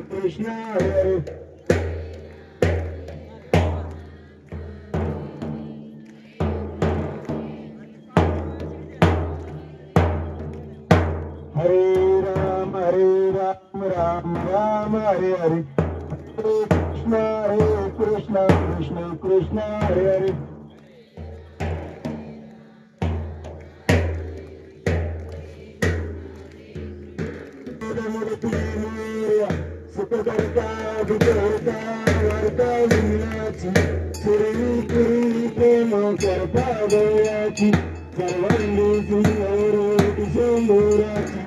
Krishna Hare Hare Ram Ram Ram Hare Hare Hare Krishna Krishna Krishna Hare Hare Sukakarta Vikarta Varta Vinachi Suri Kuri Prema Karpa Vayachi Sarvandi Sindharati Sambhurachi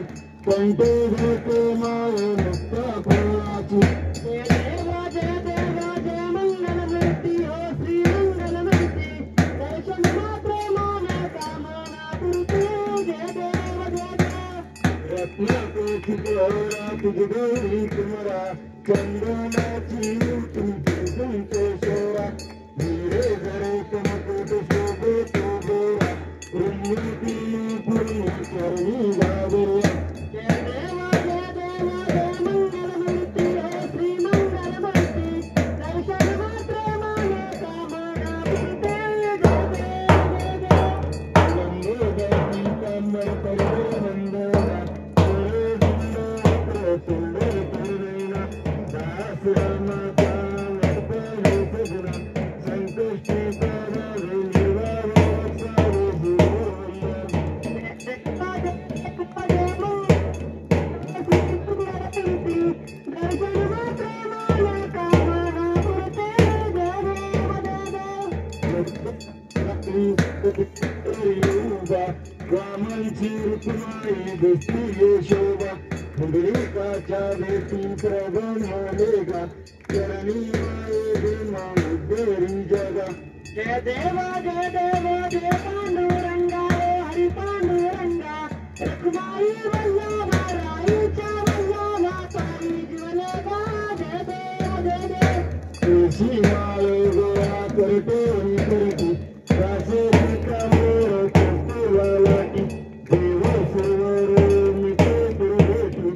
Kante Bhate Maya Mukta Phalachi Deva Deva Jaya Mangalamurti O Sri Mangalamurti Darshanama Premana Kamana Purti Jaya Deva Jaya Ratna Kothikora Tujgori Kumara Chandana Chirutu Kunteshora Vire Gare Kamakuta Shobe Tobora Rummuti Purni Karni Gavira Deva Mangalamurti O Sri Mangalamurti Darshanama Premana Kamana Purti Jai Deva Jai Panduranga Hari Panduranga Rakhmai Vallabha Rai Chavallabha Pai Jwalega Jai Deva Tusi Malo Goya Karte Karti Rase Kamoro Kostu Valati Deva Sarvaro Mite Purveti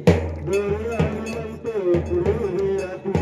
Dora Amanto Purvirati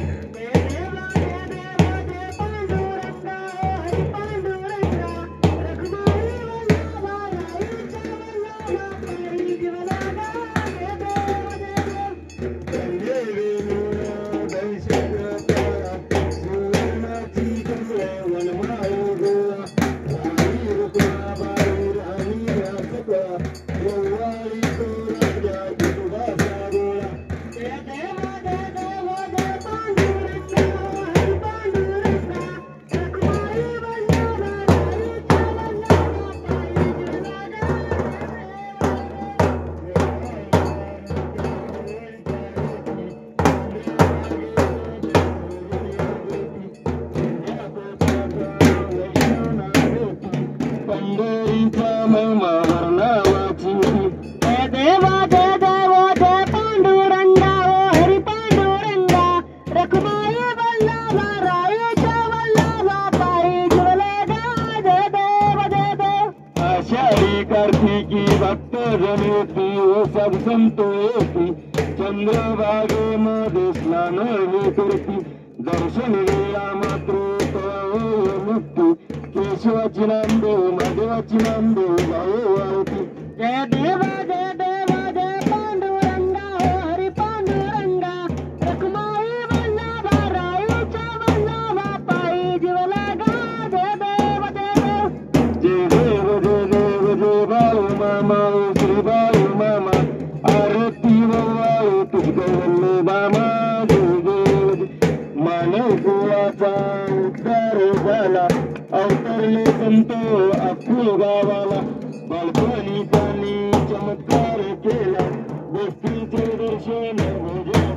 चंद्रभागे मध्ये स्नान करती दर्शन गेला मात्र मुक्ती केशवाची नामदेव महादेवाची नामदेव गायो आरती जय देवा जय पांडुरंगा हो हरी पांडुरंगा रखमाई वल्लभा राईच्या वल्लभा पायी जीवलागा जय देव जय बाळू मामा श्री बाळू मामा आरती वल्लाळू तुझ्या वल्लभामा मानव कुळाचा उद्धार झाला अवतरले संत अखिल गावाला बालपणी त्यांनी चमत्कार केला वस्तीचे दर्शन भोजन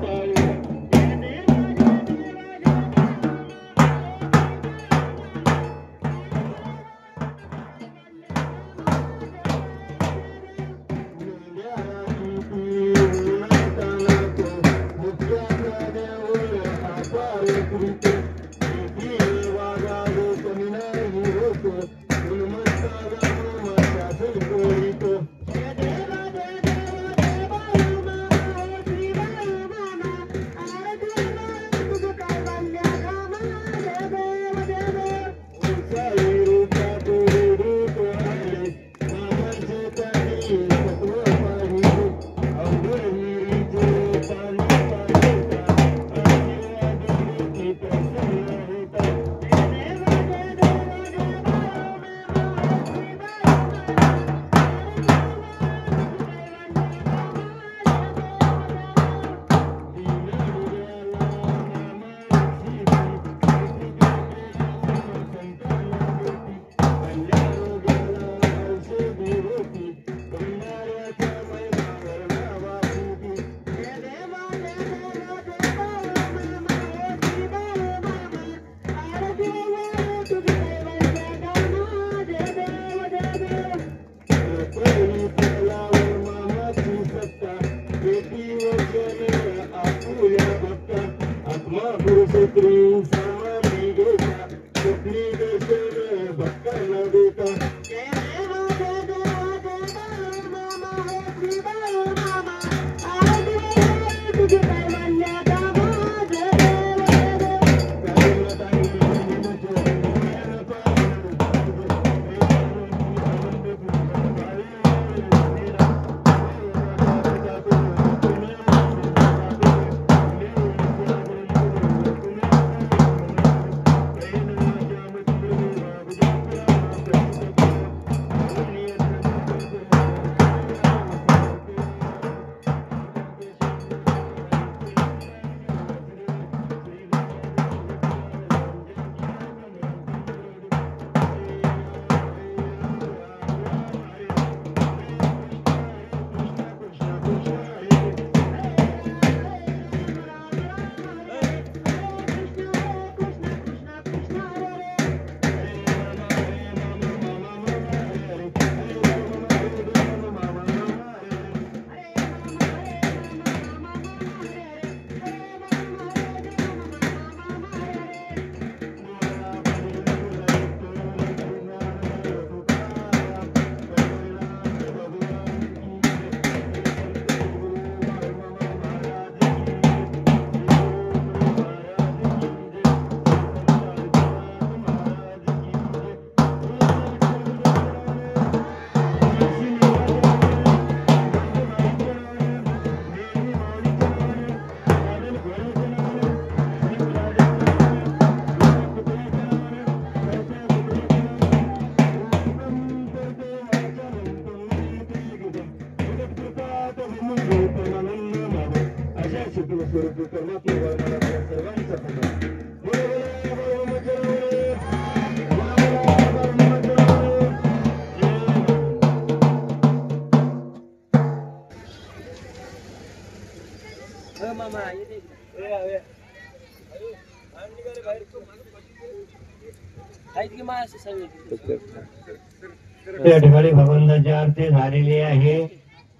या ठिकाणी भगवंताची आरती झालेली आहे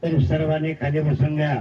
तर सर्वांनी खाली बसून घ्या.